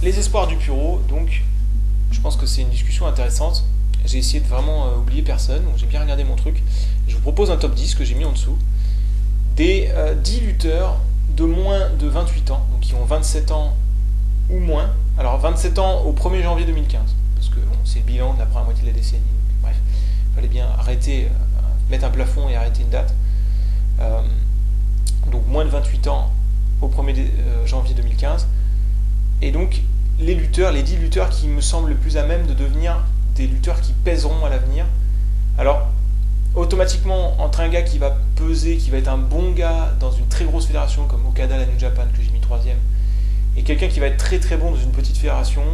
les espoirs du Puro, donc je pense que c'est une discussion intéressante. J'ai essayé de vraiment oublier personne, donc j'ai bien regardé mon truc. Je vous propose un top 10 que j'ai mis en dessous. Des 10 lutteurs de moins de 28 ans, donc qui ont 27 ans ou moins. Alors 27 ans au 1er janvier 2015, parce que bon, c'est le bilan de la première moitié de la décennie. Donc, bref, il fallait bien arrêter, mettre un plafond et arrêter une date. Donc moins de 28 ans au 1er janvier 2015. Et donc les 10 lutteurs qui me semblent le plus à même de devenir des lutteurs qui pèseront à l'avenir. Alors, automatiquement, entre un gars qui va peser, qui va être un bon gars dans une très grosse fédération comme Okada, la New Japan, que j'ai mis 3ème, et quelqu'un qui va être très très bon dans une petite fédération,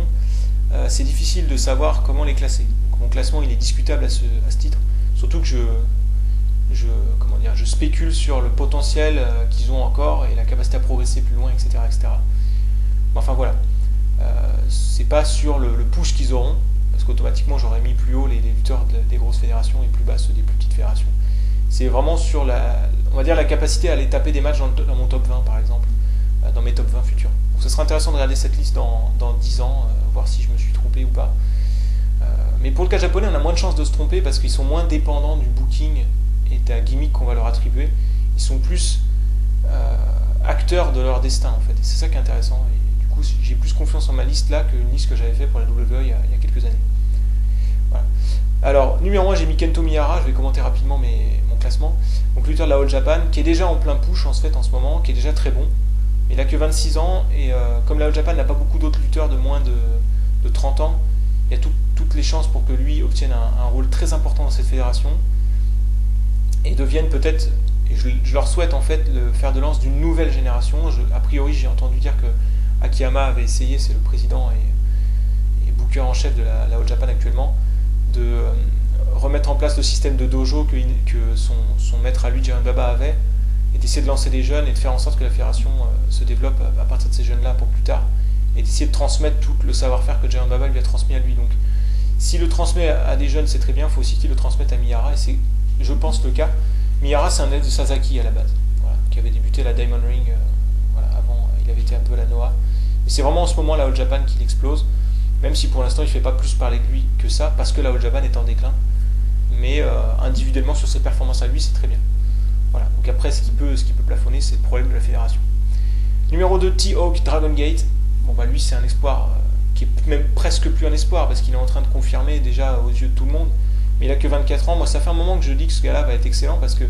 c'est difficile de savoir comment les classer. Donc, mon classement il est discutable à ce titre, surtout que je spécule sur le potentiel qu'ils ont encore et la capacité à progresser plus loin, etc. etc. Enfin voilà, c'est pas sur le push qu'ils auront, parce qu'automatiquement j'aurais mis plus haut les lutteurs des grosses fédérations et plus bas ceux des plus petites fédérations. C'est vraiment sur on va dire la capacité à aller taper des matchs dans mon top 20 par exemple, dans mes top 20 futurs. Donc ce sera intéressant de regarder cette liste dans 10 ans, voir si je me suis trompé ou pas. Mais pour le cas japonais, on a moins de chances de se tromper parce qu'ils sont moins dépendants du booking et de la gimmick qu'on va leur attribuer. Ils sont plus acteurs de leur destin en fait, et c'est ça qui est intéressant. Et du coup, j'ai plus confiance en ma liste là qu'une liste que j'avais fait pour la WWE il y a quelques années. Voilà. Alors, numéro 1, j'ai mis Kento Miyahara, je vais commenter rapidement mon classement. Donc, lutteur de la All Japan, qui est déjà en plein push en fait en ce moment, qui est déjà très bon. Il n'a que 26 ans, et comme la All Japan n'a pas beaucoup d'autres lutteurs de moins de 30 ans, il y a toutes les chances pour que lui obtienne un rôle très important dans cette fédération, et devienne peut-être, et je leur souhaite en fait, le fer de lance d'une nouvelle génération. A priori, j'ai entendu dire que Akiyama avait essayé, c'est le président et booker en chef de la All Japan actuellement, de remettre en place le système de dojo que son maître à lui, Giant Baba, avait, et d'essayer de lancer des jeunes et de faire en sorte que la fédération se développe à partir de ces jeunes-là pour plus tard, et d'essayer de transmettre tout le savoir-faire que Giant Baba lui a transmis à lui. Donc, s'il le transmet à des jeunes, c'est très bien, il faut aussi qu'il le transmette à Miyahara, et c'est, je pense, le cas. Miyahara, c'est un élève de Sasaki à la base, voilà, qui avait débuté à la Diamond Ring, voilà, avant, il avait été un peu à la Noah. Et c'est vraiment en ce moment la All Japan qu'il explose, même si pour l'instant il ne fait pas plus parler de lui que ça, parce que la All Japan est en déclin. Mais individuellement sur ses performances à lui, c'est très bien. Voilà. Donc après, ce qui peut plafonner, c'est le problème de la fédération. Numéro 2, T-Hawk, Dragon Gate. Bon bah lui c'est un espoir qui est même presque plus un espoir, parce qu'il est en train de confirmer déjà aux yeux de tout le monde. Mais il a que 24 ans. Moi ça fait un moment que je dis que ce gars-là va être excellent, parce que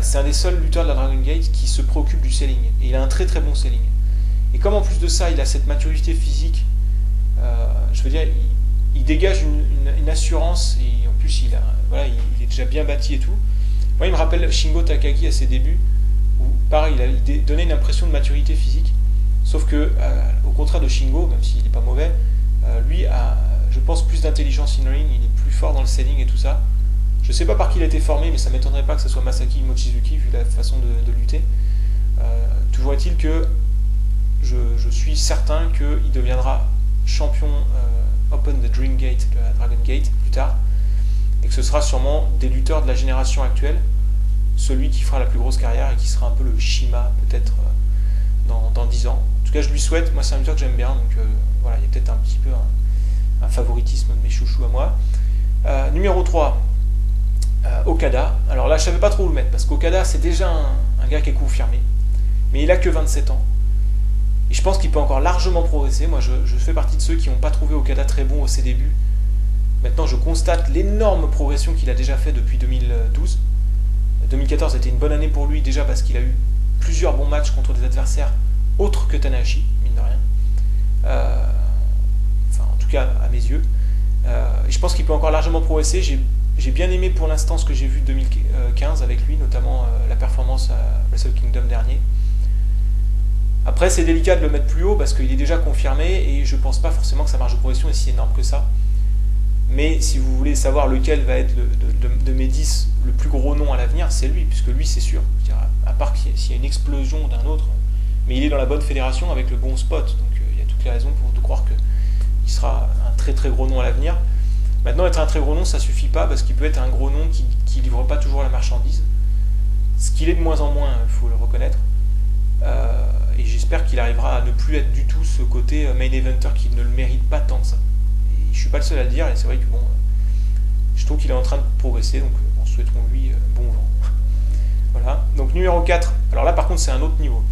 c'est un des seuls lutteurs de la Dragon Gate qui se préoccupe du selling. Et il a un très très bon selling. Et comme en plus de ça, il a cette maturité physique, je veux dire, il dégage une assurance, et en plus il est déjà bien bâti et tout. Moi il me rappelle Shingo Takagi à ses débuts, où pareil, il donnait une impression de maturité physique, sauf que au contraire de Shingo, même s'il n'est pas mauvais, lui a, je pense, plus d'intelligence in-ring, il est plus fort dans le selling et tout ça. Je ne sais pas par qui il a été formé, mais ça ne m'étonnerait pas que ce soit Masaki Mochizuki, vu la façon de lutter. Toujours est-il que je suis certain qu'il deviendra champion Open the Dream Gate, de la Dragon Gate, plus tard, et que ce sera sûrement des lutteurs de la génération actuelle, celui qui fera la plus grosse carrière et qui sera un peu le Shima, peut-être, dans 10 ans. En tout cas, je lui souhaite. Moi, c'est un lutteur que j'aime bien, donc voilà, il y a peut-être un petit peu un favoritisme de mes chouchous à moi. Numéro 3, Okada. Alors là, je ne savais pas trop où le mettre, parce qu'Okada, c'est déjà un gars qui est confirmé, mais il a que 27 ans. Et je pense qu'il peut encore largement progresser. Moi, je fais partie de ceux qui n'ont pas trouvé Okada très bon à ses débuts. Maintenant, je constate l'énorme progression qu'il a déjà fait depuis 2012. 2014 a été une bonne année pour lui, déjà parce qu'il a eu plusieurs bons matchs contre des adversaires autres que Tanahashi, mine de rien. Enfin, en tout cas, à mes yeux. Et je pense qu'il peut encore largement progresser. J'ai bien aimé pour l'instant ce que j'ai vu de 2015 avec lui, notamment la performance à Wrestle Kingdom dernier. Après, c'est délicat de le mettre plus haut parce qu'il est déjà confirmé et je pense pas forcément que sa marge de progression est si énorme que ça. Mais si vous voulez savoir lequel va être de mes 10 le plus gros nom à l'avenir, c'est lui, puisque lui c'est sûr. À part s'il y a une explosion d'un autre, mais il est dans la bonne fédération avec le bon spot, donc il y a toutes les raisons pour de croire qu'il sera un très très gros nom à l'avenir. Maintenant, être un très gros nom, ça suffit pas, parce qu'il peut être un gros nom qui livre pas toujours la marchandise, ce qu'il est de moins en moins, il faut le reconnaître. et j'espère qu'il arrivera à ne plus être du tout ce côté main eventer qui ne le mérite pas tant que ça. Et je suis pas le seul à le dire, et c'est vrai que bon, je trouve qu'il est en train de progresser, donc souhaitons-lui bon vent. Voilà, donc numéro 4, alors là par contre c'est un autre niveau.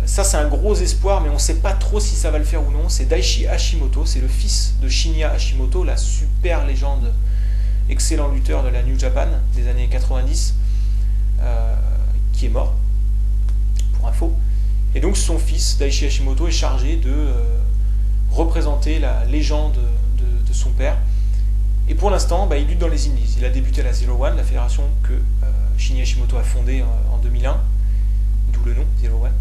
Ça c'est un gros espoir, mais on ne sait pas trop si ça va le faire ou non. C'est Daichi Hashimoto, c'est le fils de Shinya Hashimoto, la super légende, excellent lutteur de la New Japan des années 90, qui est mort, pour info. Et donc son fils, Daichi Hashimoto, est chargé de représenter la légende de son père. Et pour l'instant, il lutte dans les Indies. Il a débuté à la Zero One, la fédération que Shinya Hashimoto a fondée en 2001, d'où le nom, Zero One.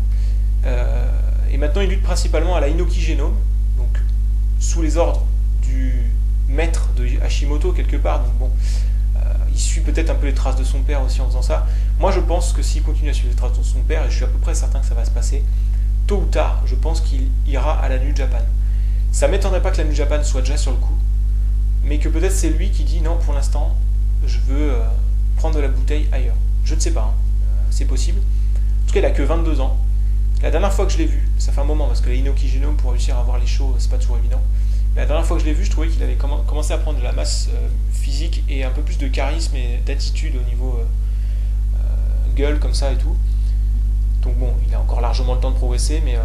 Et maintenant, il lutte principalement à la Inoki Genome, donc sous les ordres du maître de Hashimoto, quelque part. Donc bon, il suit peut-être un peu les traces de son père aussi en faisant ça. Moi, je pense que s'il continue à suivre les traces de son père, et je suis à peu près certain que ça va se passer, tôt ou tard, je pense qu'il ira à la New Japan. Ça ne m'étonnerait pas que la New Japan soit déjà sur le coup, mais que peut-être c'est lui qui dit non, pour l'instant, je veux prendre de la bouteille ailleurs. Je ne sais pas, c'est possible. En tout cas, il n'a que 22 ans. La dernière fois que je l'ai vu, ça fait un moment, parce que les Inoki Genome, pour réussir à voir les shows, c'est pas toujours évident. Mais la dernière fois que je l'ai vu, je trouvais qu'il avait commencé à prendre de la masse physique et un peu plus de charisme et d'attitude au niveau gueule, comme ça et tout. Donc bon, il a encore largement le temps de progresser, mais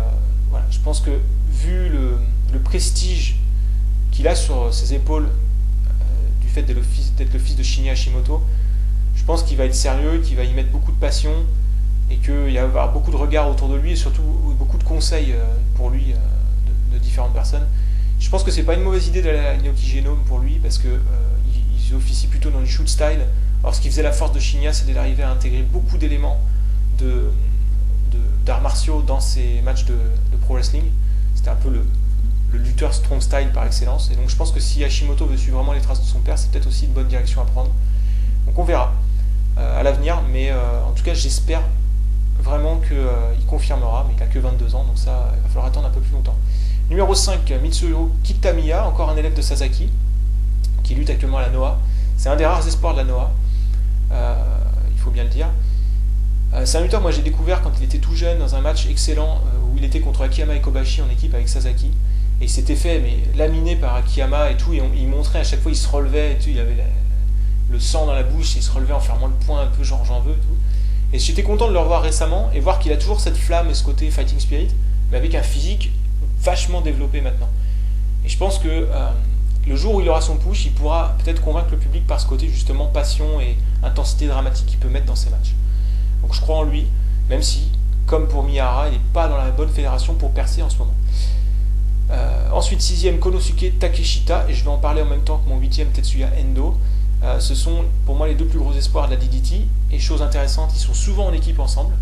voilà, je pense que vu le prestige qu'il a sur ses épaules, du fait d'être le fils de Shinya Hashimoto, je pense qu'il va être sérieux, qu'il va y mettre beaucoup de passion, et qu'il va y avoir beaucoup de regards autour de lui, et surtout beaucoup de conseils pour lui de différentes personnes. Je pense que c'est pas une mauvaise idée d'aller à Inoki Genome pour lui, parce que il officie plutôt dans du shoot style. Alors ce qui faisait la force de Shinya, c'était d'arriver à intégrer beaucoup d'éléments d'arts martiaux dans ses matchs de pro wrestling. C'était un peu le lutteur strong style par excellence. Et donc je pense que si Hashimoto veut suivre vraiment les traces de son père, c'est peut-être aussi une bonne direction à prendre. Donc on verra à l'avenir, mais en tout cas j'espère vraiment qu'il confirmera, mais il n'a que 22 ans, donc ça, il va falloir attendre un peu plus longtemps. Numéro 5, Mitsuhiro Kitamiya, encore un élève de Sasaki, qui lutte actuellement à la Noah. C'est un des rares espoirs de la Noah, il faut bien le dire. C'est un lutteur, moi j'ai découvert quand il était tout jeune dans un match excellent où il était contre Akiyama et Kobashi en équipe avec Sasaki, et il s'était fait laminer par Akiyama et tout, et il montrait à chaque fois, il se relevait et tout, il avait le sang dans la bouche, et il se relevait en fermant le poing un peu genre j'en veux et tout. Et j'étais content de le revoir récemment et voir qu'il a toujours cette flamme et ce côté fighting spirit, mais avec un physique vachement développé maintenant. Et je pense que le jour où il aura son push, il pourra peut-être convaincre le public par ce côté justement passion et intensité dramatique qu'il peut mettre dans ses matchs. Donc je crois en lui, même si, comme pour Miyahara, il n'est pas dans la bonne fédération pour percer en ce moment. Ensuite, 6ème, Konosuke Takeshita, et je vais en parler en même temps que mon 8ème, Tetsuya Endo. Ce sont pour moi les deux plus gros espoirs de la DDT, et chose intéressante, ils sont souvent en équipe ensemble,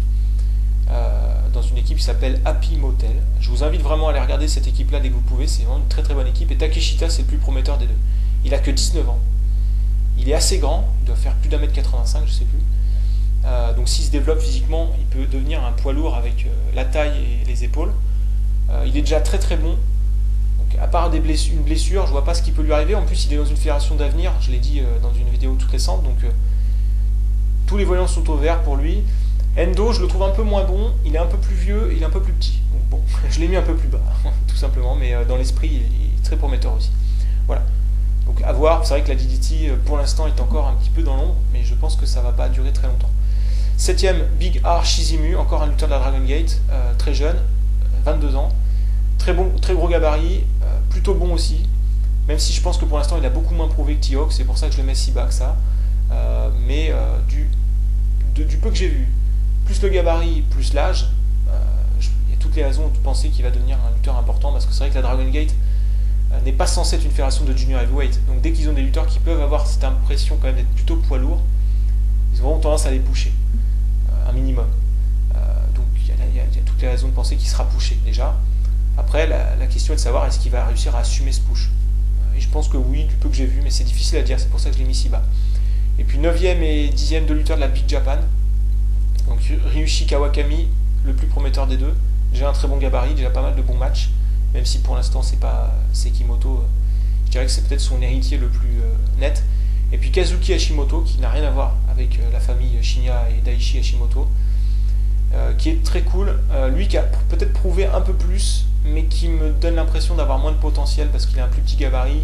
dans une équipe qui s'appelle Happy Motel. Je vous invite vraiment à aller regarder cette équipe-là dès que vous pouvez, c'est vraiment une très très bonne équipe, et Takeshita c'est le plus prometteur des deux. Il a que 19 ans, il est assez grand, il doit faire plus d'1m85, je sais plus. Donc s'il se développe physiquement, il peut devenir un poids lourd avec la taille et les épaules. Il est déjà très très bon. Donc, à part une blessure, je vois pas ce qui peut lui arriver. En plus, il est dans une fédération d'avenir, je l'ai dit dans une vidéo toute récente, donc tous les voyants sont au vert pour lui. Endo, je le trouve un peu moins bon, il est un peu plus vieux et il est un peu plus petit. Donc bon, je l'ai mis un peu plus bas, tout simplement, mais dans l'esprit, il est très prometteur aussi. Voilà. Donc à voir, c'est vrai que la DDT pour l'instant est encore un petit peu dans l'ombre, mais je pense que ça va pas durer très longtemps. 7ème, Big R Shizimu, encore un lutteur de la Dragon Gate, très jeune, 22 ans, très bon, très gros gabarit, plutôt bon aussi, même si je pense que pour l'instant il a beaucoup moins prouvé que T-Hawk, c'est pour ça que je le mets si bas que ça, mais du peu que j'ai vu, plus le gabarit, plus l'âge, il y a toutes les raisons de penser qu'il va devenir un lutteur important, parce que c'est vrai que la Dragon Gate n'est pas censée être une fédération de junior heavyweight, donc dès qu'ils ont des lutteurs qui peuvent avoir cette impression quand même d'être plutôt poids lourd, ils auront tendance à les pusher, un minimum. Donc il y a toutes les raisons de penser qu'il sera pushé déjà. Après, la question est de savoir est-ce qu'il va réussir à assumer ce push. Et je pense que oui, du peu que j'ai vu, mais c'est difficile à dire, c'est pour ça que je l'ai mis si bas. Et puis 9ème et 10ème de lutteurs de la Big Japan. Donc Ryushi Kawakami, le plus prometteur des deux. Déjà un très bon gabarit, déjà pas mal de bons matchs, même si pour l'instant c'est pas Sekimoto. Je dirais que c'est peut-être son héritier le plus net. Et puis Kazuki Hashimoto, qui n'a rien à voir avec la famille Shinya et Daichi Hashimoto, qui est très cool. Lui qui a peut-être prouvé un peu plus, mais qui me donne l'impression d'avoir moins de potentiel parce qu'il a un plus petit gabarit.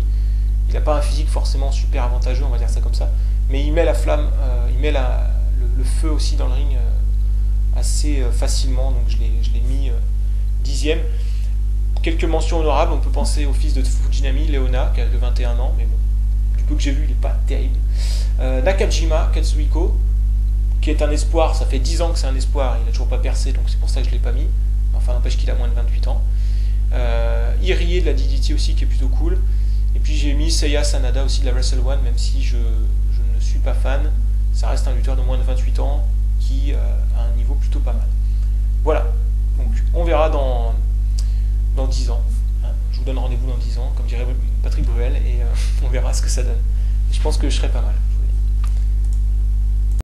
Il n'a pas un physique forcément super avantageux, on va dire ça comme ça. Mais il met la flamme, il met le feu aussi dans le ring assez facilement. Donc je l'ai mis 10e. Quelques mentions honorables, on peut penser au fils de Fujinami, Leona, qui a que 21 ans, mais bon, du peu que j'ai vu, il n'est pas terrible. Nakajima Katsuhiko, qui est un espoir, ça fait 10 ans que c'est un espoir, il n'a toujours pas percé, donc c'est pour ça que je ne l'ai pas mis. Enfin, n'empêche qu'il a moins de 28 ans. Irie de la DDT aussi, qui est plutôt cool. Et puis j'ai mis Seiya Sanada aussi de la Wrestle One, même si je ne suis pas fan. Ça reste un lutteur de moins de 28 ans qui a un niveau plutôt pas mal. Voilà, donc on verra dans 10 ans. Je vous donne rendez-vous dans 10 ans, comme dirait Patrick Bruel, et on verra ce que ça donne. Je pense que je serai pas mal.